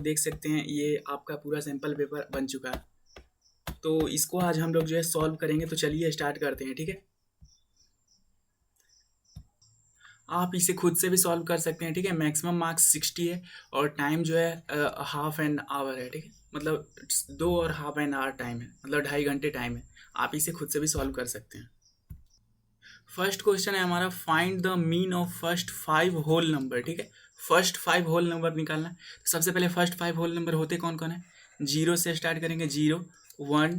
देख सकते हैं ये आपका पूरा सैम्पल पेपर बन चुका है। तो इसको आज हम लोग जो है सॉल्व करेंगे। तो चलिए स्टार्ट करते हैं, ठीक है। आप इसे खुद से भी सॉल्व कर सकते हैं, ठीक है। मैक्सिमम मार्क्स 60 है और टाइम जो है हाफ एन आवर है, ठीक है। मतलब 2 और हाफ एन आवर टाइम है, मतलब 2.5 घंटे टाइम है। आप इसे खुद से भी सॉल्व कर सकते हैं। फर्स्ट क्वेश्चन है हमारा, find the mean of first 5 whole number, ठीक है। फर्स्ट 5 होल नंबर निकालना है। सबसे पहले फर्स्ट 5 होल नंबर होते कौन कौन है। 0 से स्टार्ट करेंगे, 0 1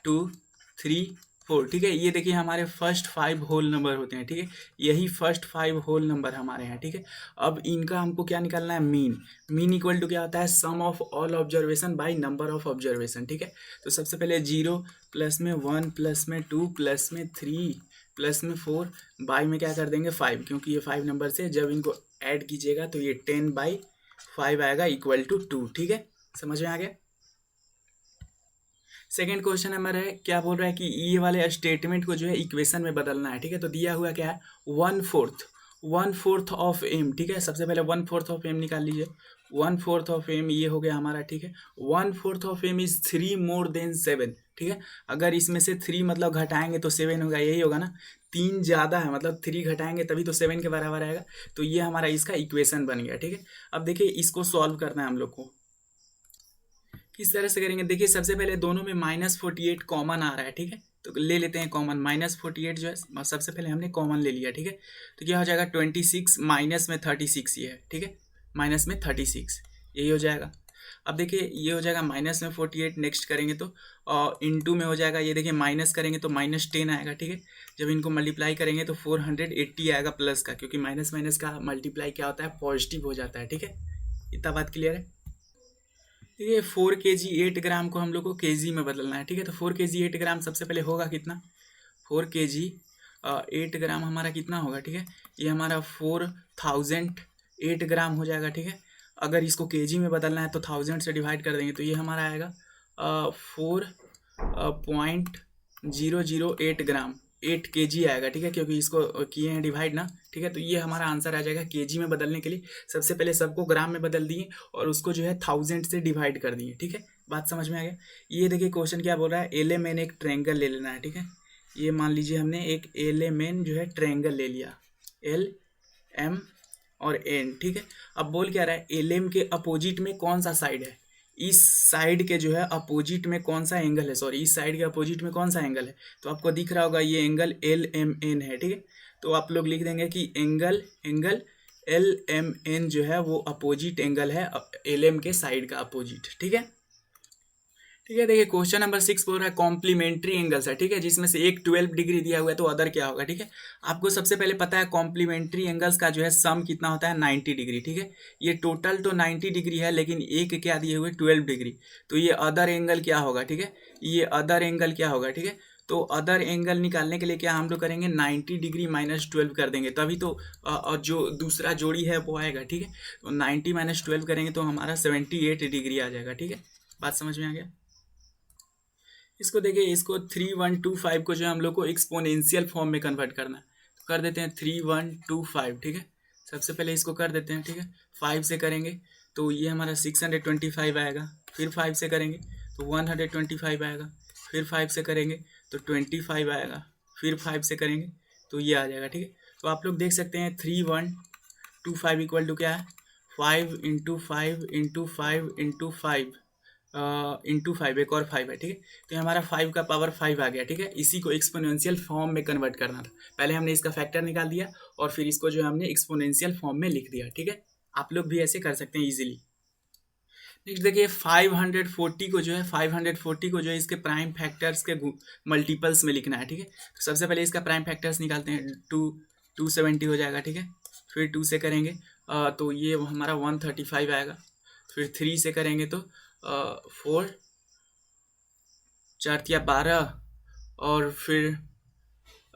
2 3 4, ठीक है। ये देखिए हमारे फर्स्ट 5 होल नंबर होते हैं, ठीक है। यही फर्स्ट 5 होल नंबर हमारे हैं, ठीक है। अब इनका हमको क्या निकालना है, मीन। मीन इक्वल टू क्या होता है, sum of all observation by number of observation, ठीक है। तो सबसे पहले 0 प्लस में 1 प्लस में 2 प्लस में 3 प्लस में 4 बाई में क्या कर देंगे 5, क्योंकि ये 5 नंबर से जब इनको ऐड कीजिएगा तो ये 10/5 आएगा इक्वल टू 2, ठीक है। समझ में आ गया। सेकेंड क्वेश्चन हमारा है, क्या बोल रहा है कि ये वाले स्टेटमेंट को जो है इक्वेशन में बदलना है, ठीक है। तो दिया हुआ क्या है, 1/4 ऑफ एम, ठीक है। सबसे पहले 1/4 ऑफ एम निकाल लीजिए। 1/4 ऑफ एम ये हो गया हमारा, ठीक है। 1/4 of M is 3 more than 7, ठीक है। अगर इसमें से 3 मतलब घटाएंगे तो 7 होगा, यही होगा ना। 3 ज़्यादा है, मतलब 3 घटाएंगे तभी तो 7 के बराबर आएगा। तो ये हमारा इसका इक्वेशन बन गया, ठीक है। अब देखिए इसको सॉल्व करना है हम लोग को। किस तरह से करेंगे, देखिए सबसे पहले दोनों में -48 कॉमन आ रहा है, ठीक है। तो ले लेते हैं कॉमन, -48 जो है सबसे पहले हमने कॉमन ले लिया, ठीक है। तो क्या हो जाएगा 26 माइनस में 36 ये है, ठीक है। माइनस में 36 यही हो जाएगा। अब देखिए ये हो जाएगा माइनस में 48, नेक्स्ट करेंगे तो इंटू में हो जाएगा। ये देखिए माइनस करेंगे तो -10 आएगा, ठीक है। जब इनको मल्टीप्लाई करेंगे तो 480 आएगा प्लस का, क्योंकि माइनस माइनस का मल्टीप्लाई क्या होता है, पॉजिटिव हो जाता है, ठीक है। इतना बात क्लियर है। ये 4 kg 8 ग्राम को हम लोग को kg में बदलना है, ठीक है। तो 4 kg 8 ग्राम सबसे पहले होगा कितना, 4 kg 8 ग्राम हमारा कितना होगा, ठीक है। ये हमारा 4008 ग्राम हो जाएगा, ठीक है। अगर इसको kg में बदलना है तो 1000 से डिवाइड कर देंगे तो ये हमारा आएगा 4.008 ग्राम, 8 kg आएगा, ठीक है। क्योंकि इसको किए हैं डिवाइड ना, ठीक है। तो ये हमारा आंसर आ जाएगा। kg में बदलने के लिए सबसे पहले सबको ग्राम में बदल दिए और उसको जो है 1000 से डिवाइड कर दिए, ठीक है। बात समझ में आ गया। ये देखिए क्वेश्चन क्या बोल रहा है, LMN एक ट्रायंगल ले लेना है, ठीक है। ये मान लीजिए हमने एक LMN जो है ट्रायंगल ले लिया, LM और N, ठीक है। अब बोल क्या रहा है, LM के अपोजिट में कौन सा साइड है, इस साइड के जो है अपोजिट में कौन सा एंगल है, सॉरी इस साइड के अपोजिट में कौन सा एंगल है। तो आपको दिख रहा होगा ये एंगल LMN है, ठीक है। तो आप लोग लिख देंगे कि एंगल LMN जो है वो अपोजिट एंगल है LM के साइड का अपोजिट, ठीक है। ठीक है, देखिए क्वेश्चन नंबर 6 बोल रहा है कॉम्प्लीमेंट्री एंगल्स है, ठीक है, जिसमें से एक 12 डिग्री दिया हुआ है तो अदर क्या होगा, ठीक है। आपको सबसे पहले पता है कॉम्प्लीमेंट्री एंगल्स का जो है सम कितना होता है 90 डिग्री, ठीक है। ये टोटल तो 90 डिग्री है, लेकिन एक क्या दिए हुए 12 डिग्री। तो ये अदर एंगल क्या होगा, ठीक है। ये अदर एंगल क्या होगा, ठीक है। तो अदर एंगल निकालने के लिए क्या हम लोग करेंगे, 90 डिग्री -12 कर देंगे, तभी तो जो दूसरा जोड़ी है वो आएगा, ठीक है। तो 90 -12 करेंगे तो हमारा 78 डिग्री आ जाएगा, ठीक है। बात समझ में आ गया। इसको देखिए, इसको 3125 को जो है हम लोग को एक्सपोनेंशियल फॉर्म में कन्वर्ट करना है। तो कर देते हैं 3125, ठीक है। सबसे पहले इसको कर देते हैं, ठीक है। 5 से करेंगे तो ये हमारा 625 आएगा, फिर 5 से करेंगे तो 125 आएगा, फिर 5 से करेंगे तो 25 आएगा, फिर 5 से करेंगे तो ये आ जाएगा, ठीक है। तो आप लोग देख सकते हैं 3125 इक्वल टू क्या है, 5 × 5 × 5 × 5 इंटू 5, एक और 5 है, ठीक है। तो ये हमारा 5 का पावर 5 आ गया, ठीक है। इसी को एक्सपोनेंशियल फॉर्म में कन्वर्ट करना था। पहले हमने इसका फैक्टर निकाल दिया और फिर इसको जो है हमने एक्सपोनेंशियल फॉर्म में लिख दिया, ठीक है। आप लोग भी ऐसे कर सकते हैं इजीली। नेक्स्ट देखिए 540 को जो है 540 को जो है इसके प्राइम फैक्टर्स के मल्टीपल्स में लिखना है, ठीक है। तो सबसे पहले इसका प्राइम फैक्टर्स निकालते हैं, 270 हो जाएगा, ठीक है। फिर 2 से करेंगे तो ये हमारा 135 आएगा, फिर 3 से करेंगे तो 4 4 या 12 और फिर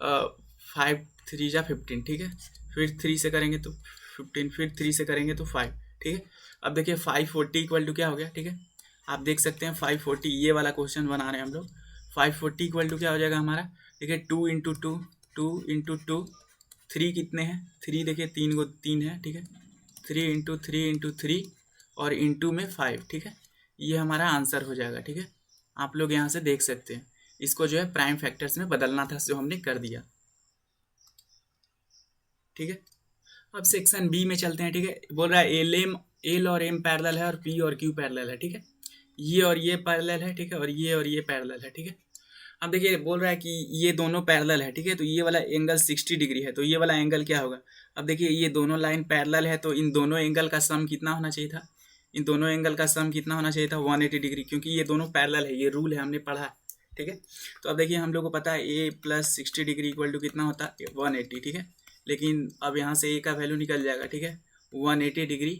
5 3 या 15, ठीक है। फिर 3 से करेंगे तो 15, फिर 3 से करेंगे तो 5, ठीक है। अब देखिए 540 इक्वल टू क्या हो गया, ठीक है। आप देख सकते हैं 540, ये वाला क्वेश्चन बना रहे हैं हम लोग। 540 इक्वल टू क्या हो जाएगा हमारा, देखिए 2 × 2 2 × 2 3 कितने हैं, 3 देखिए 3 है, ठीक है। 3 × 3 × 3 और इंटू में 5, ठीक है। ये हमारा आंसर हो जाएगा, ठीक है। आप लोग यहाँ से देख सकते हैं, इसको जो है प्राइम फैक्टर्स में बदलना था, जो हमने कर दिया, ठीक है। अब सेक्शन बी में चलते हैं, ठीक है। बोल रहा है एल और एम पैरेलल है और पी और क्यू पैरेलल है, ठीक है। ये और ये पैरेलल है, ठीक है, और ये पैरेलल है, ठीक है। अब देखिए बोल रहा है कि ये दोनों पैरेलल है, ठीक है। तो ये वाला एंगल 60 डिग्री है, तो ये वाला एंगल क्या होगा। अब देखिए ये दोनों लाइन पैरेलल है, तो इन दोनों एंगल का सम कितना होना चाहिए था, इन दोनों एंगल का सम कितना होना चाहिए था, 180 डिग्री, क्योंकि ये दोनों पैरेलल है, ये रूल है, हमने पढ़ा है, ठीक है। तो अब देखिए हम लोग को पता है ए प्लस 60 डिग्री इक्वल टू कितना होता है, 180, ठीक है। लेकिन अब यहाँ से ए का वैल्यू निकल जाएगा, ठीक है। 180 डिग्री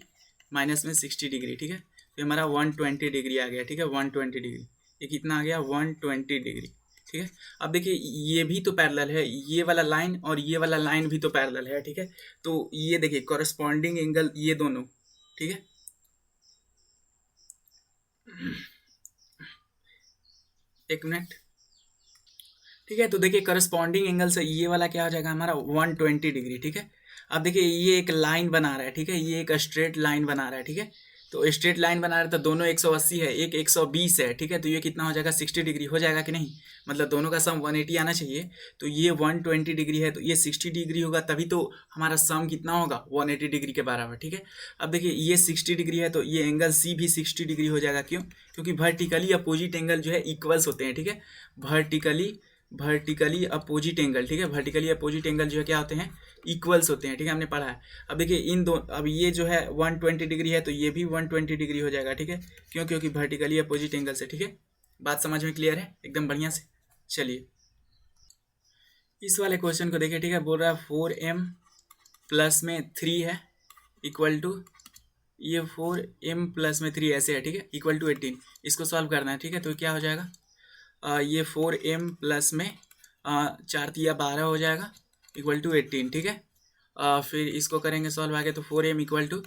माइनस में 60 डिग्री, ठीक है। तो हमारा 120 डिग्री आ गया, ठीक है। 120 डिग्री, ये कितना आ गया, 120 डिग्री, ठीक है। अब देखिए ये भी तो पैरेलल है, ये वाला लाइन और ये वाला लाइन भी तो पैरेलल है, ठीक है। तो ये देखिए कॉरेस्पॉन्डिंग एंगल ये दोनों, ठीक है। एक मिनट, ठीक है। तो देखिए करस्पॉन्डिंग एंगल से ये वाला क्या हो जाएगा हमारा 120 डिग्री, ठीक है। अब देखिए ये एक लाइन बना रहा है, ठीक है, ये एक स्ट्रेट लाइन बना रहा है, ठीक है। तो स्ट्रेट लाइन बना रहा है, तो दोनों 180 है, एक 120 है, ठीक है। तो ये कितना हो जाएगा, 60 डिग्री हो जाएगा कि नहीं, मतलब दोनों का सम 180 आना चाहिए। तो ये 120 डिग्री है, तो ये 60 डिग्री होगा, तभी तो हमारा सम कितना होगा, 180 डिग्री के बराबर, ठीक है। अब देखिए ये 60 डिग्री है, तो ये एंगल सी भी 60 डिग्री हो जाएगा, क्यों, क्योंकि वर्टिकली अपोजिट एंगल जो है इक्वल्स होते हैं, ठीक है। वर्टिकली अपोजिट एंगल, ठीक है। वर्टिकली अपोजिट एंगल जो है क्या होते हैं, इक्वल्स होते हैं, ठीक है, हमने पढ़ा है। अब देखिए इन दो, अब ये जो है 120 डिग्री है, तो ये भी 120 डिग्री हो जाएगा, ठीक है। क्यों, क्योंकि वर्टिकली अपोजिट एंगल से, ठीक है। बात समझ में क्लियर है एकदम बढ़िया से। चलिए इस वाले क्वेश्चन को देखिए, ठीक है। बोल रहा है 4m प्लस में 3 है इक्वल टू, ये 4m प्लस में 3 ऐसे है, ठीक है, इक्वल टू 18। इसको सॉल्व करना है, ठीक है। तो क्या हो जाएगा, ये 4m प्लस में 4 तिया 12 हो जाएगा इक्वल टू 18, ठीक है। फिर इसको करेंगे सॉल्व आगे, तो 4m इक्वल टू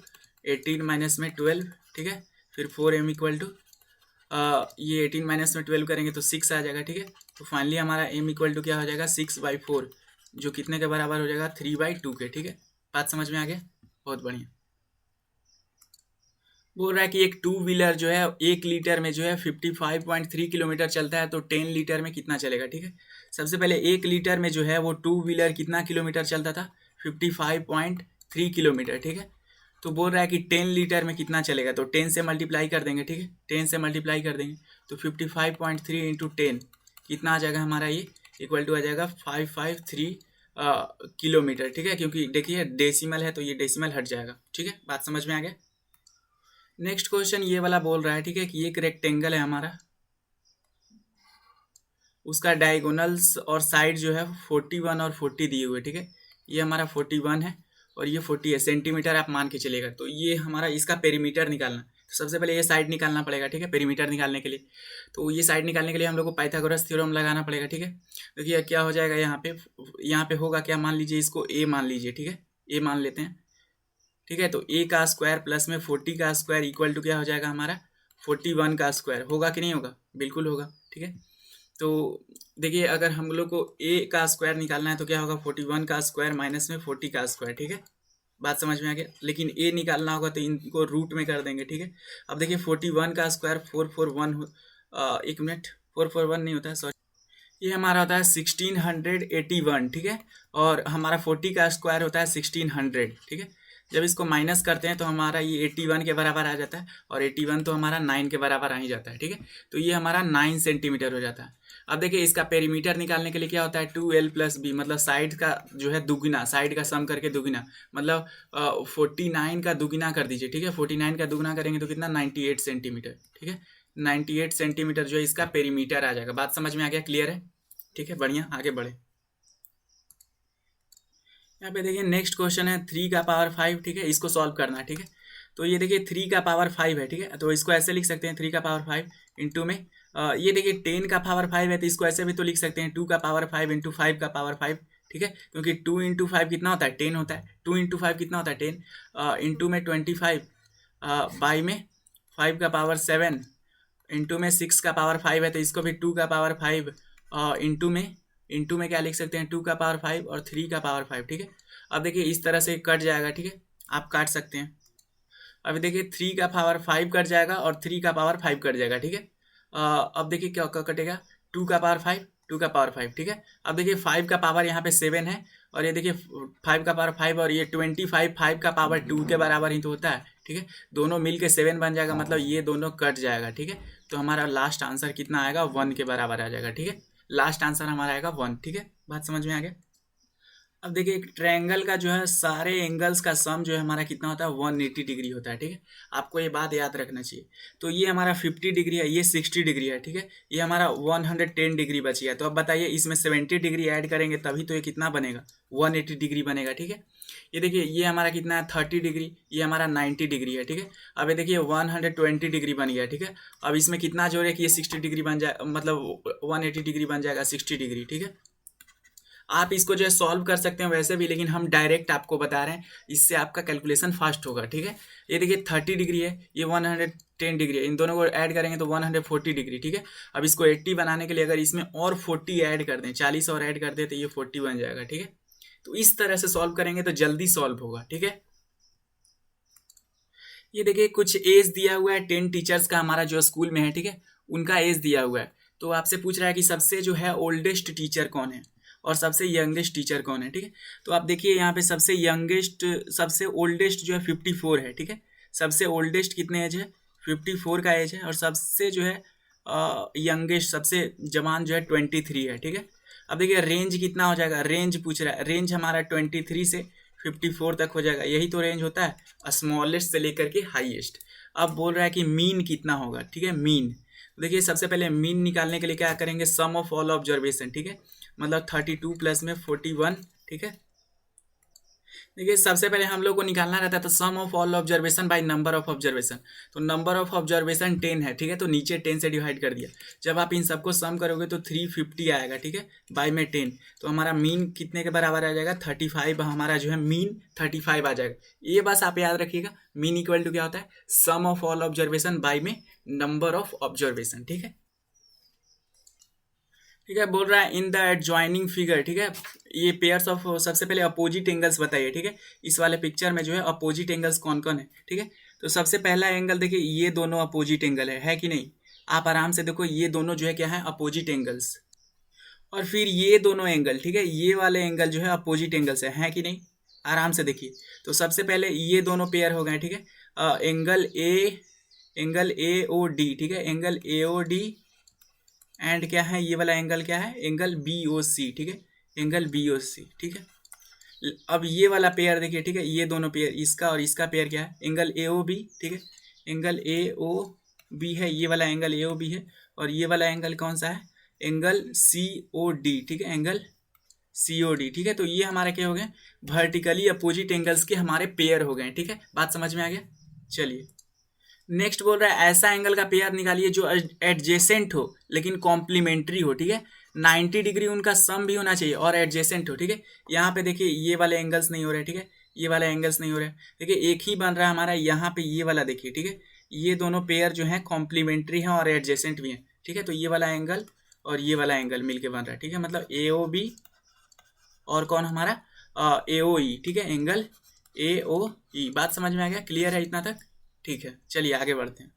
18 माइनस में 12, ठीक है। फिर 4m इक्वल टू ये 18 माइनस में 12 करेंगे तो 6 आ जाएगा, ठीक है। तो फाइनली हमारा m इक्वल टू क्या हो जाएगा, 6/4, जो कितने के बराबर हो जाएगा, 3/2 के, ठीक है। बात समझ में आ गया, बहुत बढ़िया। बोल रहा है कि एक 2 व्हीलर जो है 1 लीटर में जो है 55.3 किलोमीटर चलता है, तो 10 लीटर में कितना चलेगा, ठीक है। सबसे पहले 1 लीटर में जो है वो 2 व्हीलर कितना किलोमीटर चलता था, 55.3 किलोमीटर, ठीक है। तो बोल रहा है कि 10 लीटर में कितना चलेगा, तो 10 से मल्टीप्लाई कर देंगे, ठीक है। 10 से मल्टीप्लाई कर देंगे तो 55.3 इंटू 10 कितना आ जाएगा हमारा, ये इक्वल टू आ जाएगा 553 किलोमीटर, ठीक है। क्योंकि देखिए डेसिमल है, तो ये डेसिमल हट जाएगा, ठीक है। बात समझ में आ गया। नेक्स्ट क्वेश्चन ये वाला बोल रहा है, ठीक है, कि एक रेक्टेंगल है हमारा, उसका डायगोनल्स और साइड जो है 41 और 40 दिए हुए, ठीक है। ये हमारा 41 है और ये 40 है, सेंटीमीटर आप मान के चलेगा। तो ये हमारा इसका पेरीमीटर निकालना, तो सबसे पहले ये साइड निकालना पड़ेगा, ठीक है, पेरीमीटर निकालने के लिए। तो ये साइड निकालने के लिए हम लोग को पाइथागोरस थ्योरम लगाना पड़ेगा, ठीक है। देखिए क्या हो जाएगा, यहाँ पे होगा क्या, मान लीजिए इसको ए मान लीजिए, ठीक है, ए मान लेते हैं, ठीक है। तो a का स्क्वायर प्लस में 40 का स्क्वायर इक्वल टू क्या हो जाएगा हमारा, 41 का स्क्वायर, होगा कि नहीं होगा, बिल्कुल होगा, ठीक है। तो देखिए अगर हम लोग को a का स्क्वायर निकालना है तो क्या होगा, 41 का स्क्वायर माइनस में 40 का स्क्वायर, ठीक है। बात समझ में आ गया। लेकिन a निकालना होगा तो इनको रूट में कर देंगे, ठीक है। अब देखिए 41 का स्क्वायर 441 एक मिनट, 441 नहीं होता है, सॉरी, ये हमारा होता है 1681, ठीक है। और हमारा 40 का स्क्वायर होता है 1600, ठीक है। जब इसको माइनस करते हैं तो हमारा ये 81 के बराबर आ जाता है, और 81 तो हमारा 9 के बराबर आ ही जाता है, ठीक है। तो ये हमारा 9 सेंटीमीटर हो जाता है। अब देखिए इसका पेरीमीटर निकालने के लिए क्या होता है, 2l + b, मतलब साइड का जो है दुगुना, साइड का सम करके दुगुना, मतलब 49 का दुगुना कर दीजिए, ठीक है। 49 का दुगुना करेंगे तो कितना, 98 सेंटीमीटर, ठीक है। 98 सेंटीमीटर जो है इसका पेरीमीटर आ जाएगा। बात समझ में आ गया, क्लियर है, ठीक है, बढ़िया, आगे बढ़े। यहाँ पे देखिए नेक्स्ट क्वेश्चन है 3 का पावर 5, ठीक है, इसको सॉल्व करना है, ठीक है। तो ये देखिए 3 का पावर 5 है, ठीक है। तो इसको ऐसे लिख सकते हैं 3 का पावर 5 इंटू में ये देखिए 10 का पावर 5 है, तो इसको ऐसे भी तो लिख सकते हैं 2 का पावर 5 इंटू 5 का पावर 5, ठीक है। क्योंकि 2 इंटू 5 कितना होता है, 10 होता है। 2 इंटू 5 कितना होता है, 10, इंटू में 25, बाई में 5 का पावर 7, इंटू में 6 का पावर 5 है, तो इसको भी 2 का पावर 5 इंटू में क्या लिख सकते हैं, 2 का पावर 5 और 3 का पावर 5, ठीक है। अब देखिए इस तरह से कट जाएगा, ठीक है, आप काट सकते हैं। अभी देखिए 3 का पावर 5 कट जाएगा और 3 का पावर 5 कट जाएगा, ठीक है। अब देखिए क्या क्या कटेगा, 2 का पावर 5, 2 का पावर 5, ठीक है। अब देखिए 5 का पावर यहाँ पे 7 है, और ये देखिए 5 का पावर 5 और ये 25 5 का पावर 2 के बराबर ही तो होता है, ठीक है। दोनों मिल के 7 बन जाएगा, मतलब ये दोनों कट जाएगा, ठीक है। तो हमारा लास्ट आंसर कितना आएगा, 1 के बराबर आ जाएगा, ठीक है। लास्ट आंसर हमारा आएगा 1, ठीक है। बात समझ में आ गया। अब देखिए एक ट्रायंगल का जो है सारे एंगल्स का सम जो है हमारा कितना होता है, 180 डिग्री होता है, ठीक है। आपको ये बात याद रखना चाहिए। तो ये हमारा 50 डिग्री है, ये 60 डिग्री है, ठीक है। ये हमारा 110 डिग्री बची है। तो अब बताइए इसमें 70 डिग्री ऐड करेंगे तभी तो ये कितना बनेगा, 180 डिग्री बनेगा, ठीक है। ये देखिए ये हमारा कितना है, 30 डिग्री, ये हमारा 90 डिग्री है, ठीक है। अब ये देखिए 120 डिग्री बन गया, ठीक है। अब इसमें कितना जोड़े कि ये 60 डिग्री बन जाए, मतलब 180 डिग्री बन जाएगा 60 डिग्री, ठीक है। आप इसको जो है सॉल्व कर सकते हैं वैसे भी, लेकिन हम डायरेक्ट आपको बता रहे हैं, इससे आपका कैलकुलेशन फास्ट होगा, ठीक है। ये देखिए 30 डिग्री है, ये 110 डिग्री है, इन दोनों को ऐड करेंगे तो 140 डिग्री, ठीक है। अब इसको 80 बनाने के लिए अगर इसमें और 40 ऐड कर दें, 40 और ऐड कर दें तो ये 40 बन जाएगा, ठीक है। तो इस तरह से सॉल्व करेंगे तो जल्दी सॉल्व होगा, ठीक है। ये देखिए कुछ एज दिया हुआ है 10 टीचर्स का हमारा जो स्कूल में है, ठीक है। उनका एज दिया हुआ है, तो आपसे पूछ रहा है कि सबसे जो है ओल्डेस्ट टीचर कौन है और सबसे यंगेस्ट टीचर कौन है, ठीक है। तो आप देखिए यहाँ पे सबसे यंगेस्ट, सबसे ओल्डेस्ट जो है 54 है, ठीक है। सबसे ओल्डेस्ट कितने एज है, 54 का एज है, और सबसे जो है यंगेस्ट, सबसे जवान जो है 23 है, ठीक है। अब देखिए रेंज कितना हो जाएगा, रेंज पूछ रहा है, रेंज हमारा 23 से 54 तक हो जाएगा, यही तो रेंज होता है स्मॉलेस्ट से लेकर के हाईएस्ट। अब बोल रहा है कि मीन कितना होगा, ठीक है। मीन देखिए सबसे पहले मीन निकालने के लिए क्या करेंगे, सम ऑफ ऑल ऑब्जर्वेशन, ठीक है। मतलब 32 प्लस में 41, ठीक है। देखिए सबसे पहले हम लोग को निकालना रहता है तो sum of all observation by number of observation. तो नंबर ऑफ ऑब्जर्वेशन 10 है, ठीक है। तो नीचे 10 से डिवाइड कर दिया। जब आप इन सबको सम करोगे तो 350 आएगा, ठीक है, बाय में 10। तो हमारा मीन कितने के बराबर आ जाएगा, 35। हमारा जो है मीन 35 आ जाएगा। ये बस आप याद रखिएगा, मीन इक्वल टू क्या होता है, sum of all observation bye में नंबर ऑफ ऑब्जर्वेशन, ठीक है। ठीक है, बोल रहा है इन द एडजॉइनिंग फिगर, ठीक है। ये पेयर्स ऑफ, सबसे पहले अपोजिट एंगल्स बताइए, ठीक है। इस वाले पिक्चर में जो है अपोजिट एंगल्स कौन कौन है, ठीक है। तो सबसे पहला एंगल देखिए, ये दोनों अपोजिट एंगल है कि नहीं। आप आराम से देखो, ये दोनों जो है क्या है, अपोजिट एंगल्स। और फिर ये दोनों एंगल, ठीक है, ये वाले एंगल जो है अपोजिट एंगल्स है कि नहीं। आराम से देखिए। तो सबसे पहले ये दोनों पेयर हो गए, ठीक है। एंगल ए ओ डी, ठीक है, angle A O D and क्या है, ये वाला एंगल क्या है, एंगल बी ओ सी, ठीक है, एंगल बी ओ सी, ठीक है। अब ये वाला पेयर देखिए, ठीक है, ये दोनों पेयर, इसका और इसका पेयर क्या है, एंगल ए ओ बी, ठीक है, एंगल ए ओ बी है, ये वाला एंगल ए ओ बी है। और ये वाला एंगल कौन सा है, एंगल सी ओ डी, ठीक है, एंगल सी ओ डी, ठीक है। तो ये हमारे क्या हो गए, वर्टिकली अपोजिट एंगल्स के हमारे पेयर हो गए, ठीक है। बात समझ में आ गया। चलिए नेक्स्ट बोल रहा है ऐसा एंगल का पेयर निकालिए जो एडजेसेंट हो लेकिन कॉम्प्लीमेंट्री हो, ठीक है। 90 डिग्री उनका सम भी होना चाहिए और एडजेसेंट हो, ठीक है। यहाँ पे देखिए ये वाले एंगल्स नहीं हो रहे, ठीक है, ये वाला एंगल्स नहीं हो रहे, देखिए एक ही बन रहा है हमारा यहाँ पे, ये वाला देखिए, ठीक है। ये दोनों पेयर जो है कॉम्प्लीमेंट्री हैं और एडजेसेंट भी हैं, ठीक है। तो ये वाला एंगल और ये वाला एंगल मिलके बन रहा है, ठीक है। मतलब ए ओ बी और कौन हमारा ए ओ ई, ठीक है, एंगल ए ओ ई। बात समझ में आ गया, क्लियर है इतना तक, ठीक है। चलिए आगे बढ़ते हैं।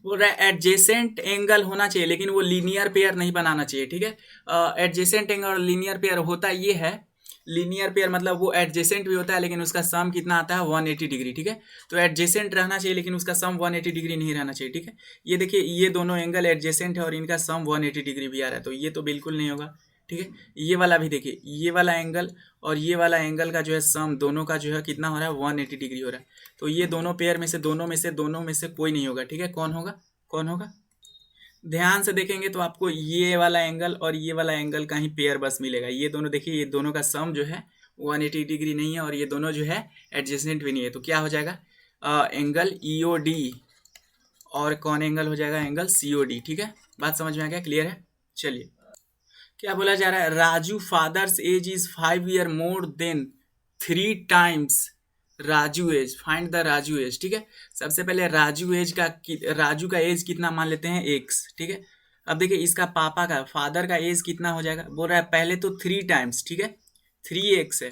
बोल रहा है एडजेसेंट एंगल होना चाहिए लेकिन वो लीनियर पेयर नहीं बनाना चाहिए, ठीक है। एडजेसेंट एंगल और लीनियर पेयर होता ये है, लीनियर पेयर मतलब वो एडजेसेंट भी होता है लेकिन उसका सम कितना आता है, 180 डिग्री, ठीक है। तो एडजेसेंट रहना चाहिए लेकिन उसका सम 180 डिग्री नहीं रहना चाहिए, ठीक है। ये देखिए ये दोनों एंगल एडजेसेंट है और इनका सम 180 डिग्री भी आ रहा है, तो ये तो बिल्कुल नहीं होगा, ठीक है। ये वाला भी देखिए, ये वाला एंगल और ये वाला एंगल का जो है सम दोनों का जो है कितना हो रहा है, 180 डिग्री हो रहा है। तो ये दोनों पेयर में से दोनों में से कोई नहीं होगा, ठीक है। कौन होगा, कौन होगा, ध्यान से देखेंगे तो आपको ये वाला एंगल और ये वाला एंगल का ही पेयर बस मिलेगा। ये दोनों देखिए, ये दोनों का सम जो है 180 डिग्री नहीं है और ये दोनों जो है एडजेसेंट भी नहीं है। तो क्या हो जाएगा, एंगल ई ओ डी और कौन एंगल हो जाएगा, एंगल सी ओ डी, ठीक है। बात समझ में आ गया, क्लियर है। चलिए क्या बोला जा रहा है, Raju father's age is 5 year more than 3 times Raju age, find the Raju age, ठीक है। सबसे पहले राजू का एज कितना मान लेते हैं, एक्स, ठीक है। अब देखिए इसका पापा का, फादर का एज कितना हो जाएगा, बोल रहा है पहले तो 3 टाइम्स, ठीक है, 3x है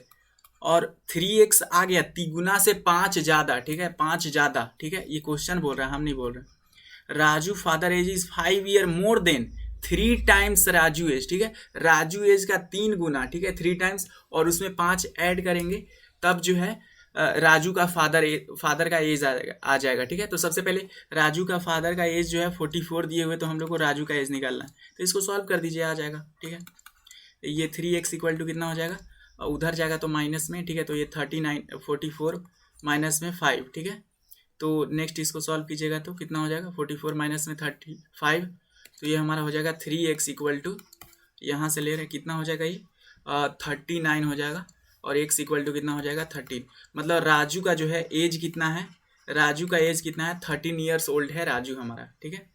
और 3x आ गया, तिगुना से 5 ज़्यादा, ठीक है, 5 ज़्यादा, ठीक है, ये क्वेश्चन बोल रहा है, हम नहीं बोल रहे। Raju father age is 5 year more than 3 times Raju age, ठीक है, राजू एज का 3 गुना, ठीक है, 3 टाइम्स, और उसमें 5 ऐड करेंगे तब जो है राजू का फादर का एज आ जाएगा, ठीक है। तो सबसे पहले राजू का फादर का एज जो है 44 दिए हुए, तो हम लोग को राजू का एज निकालना है, तो इसको सॉल्व कर दीजिए, आ जाएगा, ठीक है। ये 3x इक्वल टू कितना हो जाएगा, उधर जाएगा तो माइनस में, ठीक है, तो ये 44 माइनस में 5, ठीक है। तो नेक्स्ट इसको सॉल्व कीजिएगा तो कितना हो जाएगा, 44 माइनस में 35, तो ये हमारा हो जाएगा 3x इक्वल टू, यहाँ से ले रहे हैं कितना हो जाएगा, ये 39 हो जाएगा, और x इक्वल टू कितना हो जाएगा 13। मतलब राजू का जो है एज कितना है, राजू का एज कितना है, 13 ईयर्स ओल्ड है राजू हमारा, ठीक है।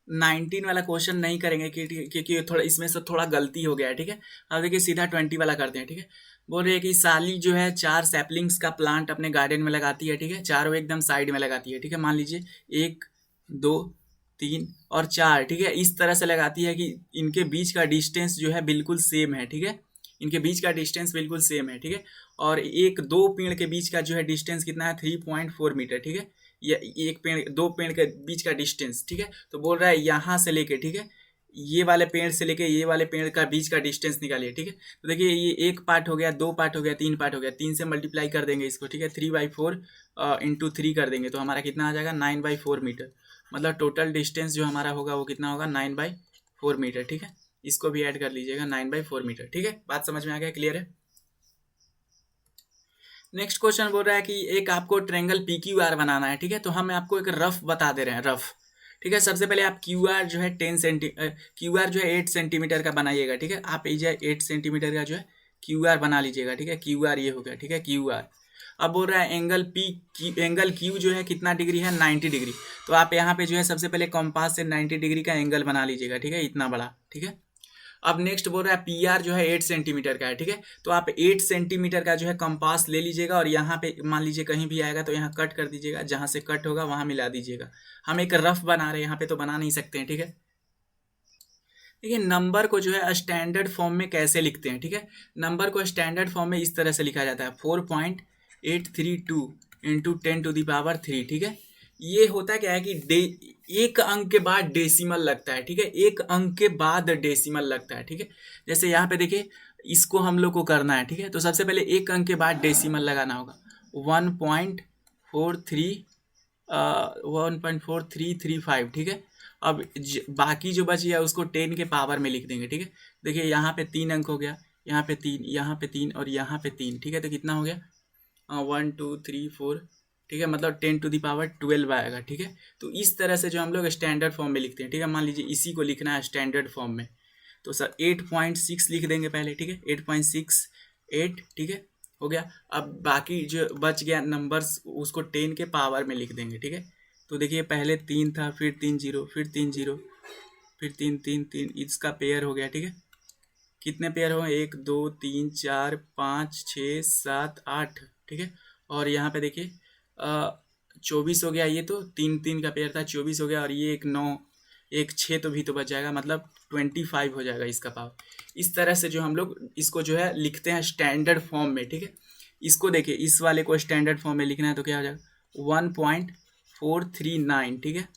19 वाला क्वेश्चन नहीं करेंगे क्योंकि थोड़ा इसमें से थोड़ा गलती हो गया है, ठीक है। अब देखिए सीधा 20 वाला करते हैं, ठीक है। बोल रहे हैं कि साली जो है 4 सैपलिंग्स का प्लांट अपने गार्डन में लगाती है, ठीक है, चारों एकदम साइड में लगाती है, ठीक है। मान लीजिए 1 2 3 और 4, ठीक है, इस तरह से लगाती है कि इनके बीच का डिस्टेंस जो है बिल्कुल सेम है, ठीक है, इनके बीच का डिस्टेंस बिल्कुल सेम है, ठीक है। और एक दो पेड़ के बीच का जो है डिस्टेंस कितना है, 3.4 मीटर, ठीक है। ये एक पेड़, दो पेड़ के बीच का डिस्टेंस, ठीक है। तो बोल रहा है यहाँ से लेके, ठीक है, ये वाले पेड़ से लेके ये वाले पेड़ का बीच का डिस्टेंस निकालिए, ठीक है। तो देखिए ये एक पार्ट हो गया, दो पार्ट हो गया, तीन पार्ट हो गया, 3 से मल्टीप्लाई कर देंगे इसको, ठीक है, 3/4 इंटू 3 कर देंगे तो हमारा कितना आ जाएगा, 9/4 मीटर। मतलब टोटल डिस्टेंस जो हमारा होगा वो कितना होगा, 9/4 मीटर, ठीक है। इसको भी ऐड कर लीजिएगा, 9/4 मीटर, ठीक है। बात समझ में आ गया, क्लियर है। नेक्स्ट क्वेश्चन बोल रहा है कि एक आपको ट्रायंगल PQR बनाना है, ठीक है। तो हम आपको एक रफ बता दे रहे हैं, रफ, ठीक है। सबसे पहले आप QR जो है QR जो है 8 सेंटीमीटर का बनाइएगा, ठीक है। आप ये 8 सेंटीमीटर का जो है QR बना लीजिएगा, ठीक है। QR ये हो गया, ठीक है, QR। अब बोल रहा है एंगल Q जो है कितना डिग्री है, 90 डिग्री। तो आप यहाँ पे जो है सबसे पहले कंपास से 90 डिग्री का एंगल बना लीजिएगा, ठीक है, इतना बड़ा, ठीक है। अब नेक्स्ट बोल रहा है PR जो है 8 सेंटीमीटर का है, ठीक है। तो आप 8 सेंटीमीटर का जो है कंपास ले लीजिएगा और यहाँ पे मान लीजिए कहीं भी आएगा तो यहाँ कट कर दीजिएगा, जहाँ से कट होगा वहाँ मिला दीजिएगा। हम एक रफ बना रहे हैं, यहाँ पे तो बना नहीं सकते हैं, ठीक है। देखिए नंबर को जो है स्टैंडर्ड फॉर्म में कैसे लिखते हैं, ठीक है। नंबर को स्टैंडर्ड फॉर्म में इस तरह से लिखा जाता है, 4.832 इंटू 10⁻3, ठीक है। ये होता क्या है कि एक अंक के बाद डेसिमल लगता है, ठीक है, एक अंक के बाद डेसिमल लगता है, ठीक है। जैसे यहाँ पे देखिए इसको हम लोग को करना है, ठीक है। तो सबसे पहले एक अंक के बाद डेसिमल लगाना होगा, 1.4335, ठीक है। अब बाकी जो बच गया उसको 10 के पावर में लिख देंगे, ठीक है। देखिए यहाँ पे 3 अंक हो गया, यहाँ पे 3, यहाँ पे 3 और यहाँ पे 3, ठीक है। तो कितना हो गया, 1 2 3 4, ठीक है, मतलब 10⁻12 आएगा, ठीक है। तो इस तरह से जो हम लोग स्टैंडर्ड फॉर्म में लिखते हैं, ठीक है। मान लीजिए इसी को लिखना है स्टैंडर्ड फॉर्म में, तो सर 8.6 लिख देंगे पहले, ठीक है, 8.68, ठीक है, हो गया। अब बाकी जो बच गया नंबर्स उसको 10 के पावर में लिख देंगे, ठीक है। तो देखिए पहले 3 था, फिर 3 0, फिर 3 0, फिर 3 3 3, इसका पेयर हो गया, ठीक है। कितने पेयर हो, 1 2 3 4 5 6 7 8, ठीक है। और यहाँ पे देखिए 24 हो गया, ये तो 3 3 का पेयर था, 24 हो गया, और ये एक 9, एक 6 तो भी तो बच जाएगा, मतलब 25 हो जाएगा इसका पावर। इस तरह से जो हम लोग इसको जो है लिखते हैं स्टैंडर्ड फॉर्म में, ठीक है। इसको देखिए इस वाले को स्टैंडर्ड फॉर्म में लिखना है तो क्या हो जाएगा, 1.439, ठीक है।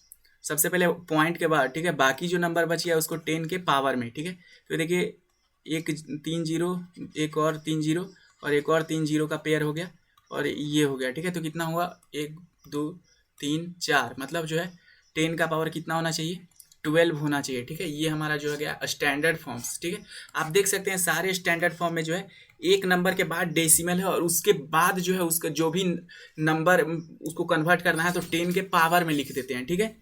सबसे पहले पॉइंट के बाद, ठीक है, बाकी जो नंबर बच गया उसको 10 के पावर में, ठीक है। तो देखिए एक 3 0, एक और 3 0 और एक और 3 0 का पेयर हो गया, और ये हो गया, ठीक है। तो कितना हुआ, 1 2 3 4, मतलब जो है 10 का पावर कितना होना चाहिए, 12 होना चाहिए, ठीक है। ये हमारा जो है गया स्टैंडर्ड फॉर्म्स, ठीक है। आप देख सकते हैं सारे स्टैंडर्ड फॉर्म में जो है एक नंबर के बाद डेसिमल है, और उसके बाद जो है उसका जो भी नंबर उसको कन्वर्ट करना है तो 10 के पावर में लिख देते हैं, ठीक है।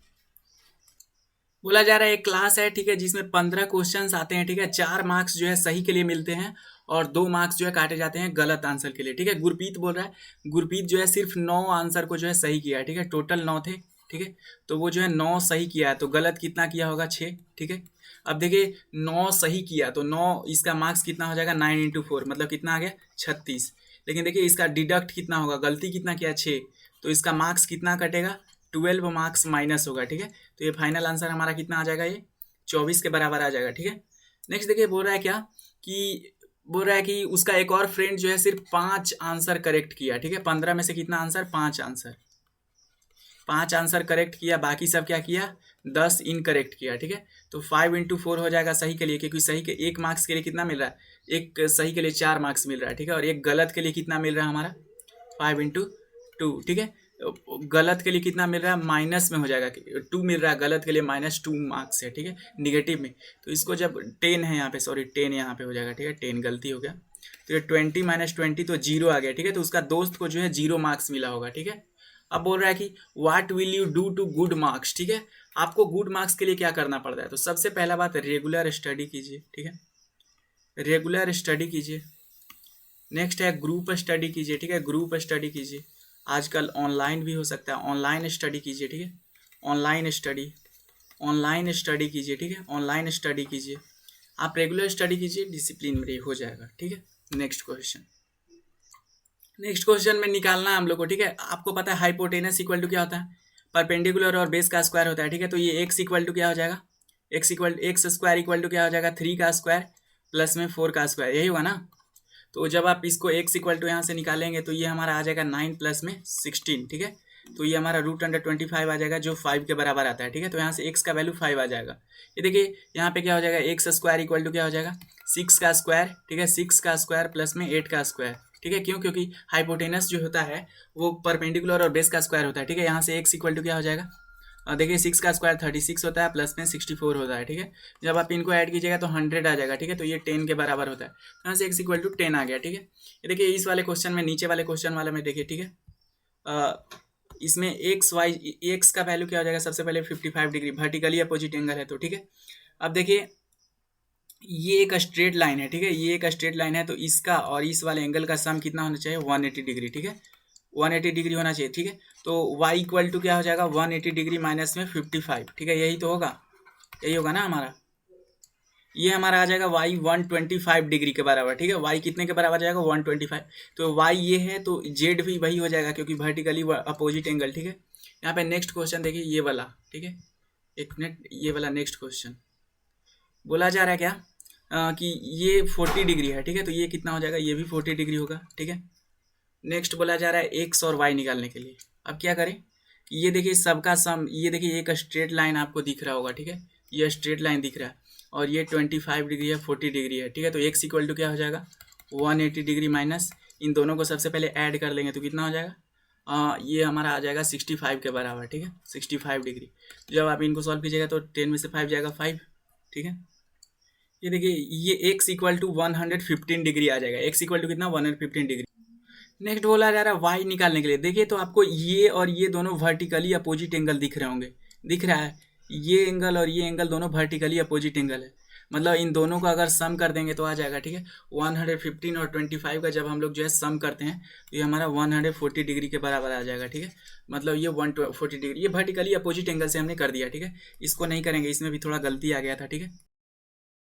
बोला जा रहा है एक क्लास है, ठीक है, जिसमें 15 क्वेश्चंस आते हैं, ठीक है। 4 मार्क्स जो है सही के लिए मिलते हैं और 2 मार्क्स जो है काटे जाते हैं गलत आंसर के लिए, ठीक है। गुरप्रीत बोल रहा है, गुरप्रीत जो है सिर्फ 9 आंसर को जो है सही किया है, ठीक है, टोटल 9 थे, ठीक है। तो वो जो है 9 सही किया है, तो गलत कितना किया होगा, 6, ठीक है। अब देखिए 9 सही किया तो 9, इसका मार्क्स कितना हो जाएगा, 9 × 4, मतलब कितना आ गया, 36। लेकिन देखिए इसका डिडक्ट कितना होगा, गलती कितना किया, 6, तो इसका मार्क्स कितना कटेगा, 12 मार्क्स माइनस होगा, ठीक है। तो ये फाइनल आंसर हमारा कितना आ जाएगा, ये 24 के बराबर आ जाएगा, ठीक है। नेक्स्ट देखिए बोल रहा है क्या कि बोल रहा है कि उसका एक और फ्रेंड जो है सिर्फ 5 आंसर करेक्ट किया, ठीक है। 15 में से कितना आंसर? 5 आंसर। 5 आंसर करेक्ट किया, बाकी सब क्या किया? 10 इनकरेक्ट किया, ठीक है। तो 5 इंटू 4 हो जाएगा सही के लिए, क्योंकि सही के 1 मार्क्स के लिए कितना मिल रहा है? एक सही के लिए 4 मार्क्स मिल रहा है, ठीक है। और एक गलत के लिए कितना मिल रहा है हमारा? 5 इंटू 2, ठीक है। गलत के लिए कितना मिल रहा है? माइनस में हो जाएगा, 2 मिल रहा है, गलत के लिए -2 मार्क्स है, ठीक है, निगेटिव में। तो इसको जब 10 है यहाँ पे, सॉरी 10 यहाँ पे हो जाएगा, ठीक है, 10 गलती हो गया। तो ये 20 - 20 तो 0 आ गया, ठीक है। तो उसका दोस्त को जो है 0 मार्क्स मिला होगा, ठीक है। अब बोल रहा है कि what will you do to good marks, ठीक है। आपको गुड मार्क्स के लिए क्या करना पड़ता है? तो सबसे पहला बात, रेगुलर स्टडी कीजिए, ठीक है, रेगुलर स्टडी कीजिए। नेक्स्ट है ग्रुप स्टडी कीजिए, ठीक है, ग्रुप स्टडी कीजिए। आजकल ऑनलाइन भी हो सकता है, ऑनलाइन स्टडी कीजिए, ठीक है, ऑनलाइन स्टडी, ऑनलाइन स्टडी कीजिए, ठीक है, ऑनलाइन स्टडी कीजिए। आप रेगुलर स्टडी कीजिए, डिसिप्लिन में हो जाएगा, ठीक है। नेक्स्ट क्वेश्चन, नेक्स्ट क्वेश्चन में निकालना है हम लोग को, ठीक है। आपको पता है हाइपोटेनस इक्वल टू क्या होता है? परपेंडिकुलर और बेस का स्क्वायर होता है, ठीक है। तो ये एक्स इक्वल टू क्या हो जाएगा? एक्स स्क्वायर इक्वल टू क्या हो जाएगा? 3 का स्क्वायर प्लस में 4 का स्क्वायर, यही होगा ना। तो जब आप इसको एक्स इक्वल टू यहाँ से निकालेंगे तो ये हमारा आ जाएगा 9 प्लस में 16, ठीक है। तो ये हमारा √25 आ जाएगा, जो 5 के बराबर आता है, ठीक है। तो यहाँ से एक्स का वैल्यू 5 आ जाएगा। ये देखिए यहाँ पे क्या हो जाएगा? एक्स स्क्वायर इक्वल टू क्या हो जाएगा? 6 का स्क्वायर, ठीक है, 6 का स्क्वायर प्लस में 8 का स्क्वायर, ठीक है। क्यों? क्योंकि हाइपोटेनस जो होता है वो परपेंडिकुलर और बेस का स्क्वायर होता है, ठीक है। यहाँ से एक्स इक्वल टू क्या हो जाएगा? देखिए 6 का स्क्वायर 36 होता है, प्लस में 64 होता है, ठीक है। जब आप इनको ऐड कीजिएगा तो 100 आ जाएगा, ठीक है। तो ये 10 के बराबर होता है, तो यहाँ से एक्स इक्वल टू 10 आ गया, ठीक है। ये देखिए इस वाले क्वेश्चन में, नीचे वाले क्वेश्चन वाले में देखिए, ठीक है, इसमें एक्स का वैल्यू क्या हो जाएगा? सबसे पहले 55 डिग्री, वर्टिकली अपोजिट एंगल है, तो ठीक है। अब देखिए ये एक स्ट्रेट लाइन है, ठीक है, ये एक स्ट्रेट लाइन है, तो इसका और इस वाले एंगल का सम कितना होना चाहिए? 180 डिग्री, ठीक है, 180 डिग्री होना चाहिए, ठीक है। तो y इक्वल टू क्या हो जाएगा? 180 डिग्री माइनस में 55, ठीक है, यही तो होगा, यही होगा ना हमारा। ये हमारा आ जाएगा y 125 डिग्री के बराबर, ठीक है। y कितने के बराबर जाएगा? 125। तो y ये है तो z भी वही हो जाएगा, क्योंकि वर्टिकली अपोजिट एंगल, ठीक है। यहाँ पे नेक्स्ट क्वेश्चन देखिए, ये वाला, ठीक है, एक मिनट, ये वाला नेक्स्ट क्वेश्चन बोला जा रहा है क्या कि ये 40 डिग्री है, ठीक है। तो ये कितना हो जाएगा? ये भी 40 डिग्री होगा, ठीक है। नेक्स्ट बोला जा रहा है एक्स और वाई निकालने के लिए। अब क्या करें? ये देखिए सबका सम, ये देखिए एक स्ट्रेट लाइन आपको दिख रहा होगा, ठीक है, ये स्ट्रेट लाइन दिख रहा है, और ये 25 डिग्री है, 40 डिग्री है, ठीक है। तो एक्स इक्वल टू क्या हो जाएगा? 180 डिग्री माइनस, इन दोनों को सबसे पहले ऐड कर लेंगे तो कितना हो जाएगा? ये हमारा आ जाएगा 65 के बराबर, ठीक है, 65 डिग्री। जब आप इनको सॉल्व कीजिएगा तो 10 में से 5 जाएगा 5, ठीक है। ये देखिए ये एक्स इक्वल टू 115 डिग्री आ जाएगा, एक्स इक्वल टू कितना? 115 डिग्री। नेक्स्ट बोला जा रहा है वाई निकालने के लिए। देखिए तो आपको ये और ये दोनों वर्टिकली अपोजिट एंगल दिख रहे होंगे, दिख रहा है, ये एंगल और ये एंगल दोनों वर्टिकली अपोजिट एंगल है, मतलब इन दोनों का अगर सम कर देंगे तो आ जाएगा, ठीक है। 115 और 25 का जब हम लोग जो है सम करते हैं तो ये हमारा 140 डिग्री के बराबर आ जाएगा, ठीक है। मतलब ये 140 डिग्री, ये वर्टिकली अपोजिट एंगल से हमने कर दिया, ठीक है। इसको नहीं करेंगे, इसमें भी थोड़ा गलती आ गया था, ठीक है।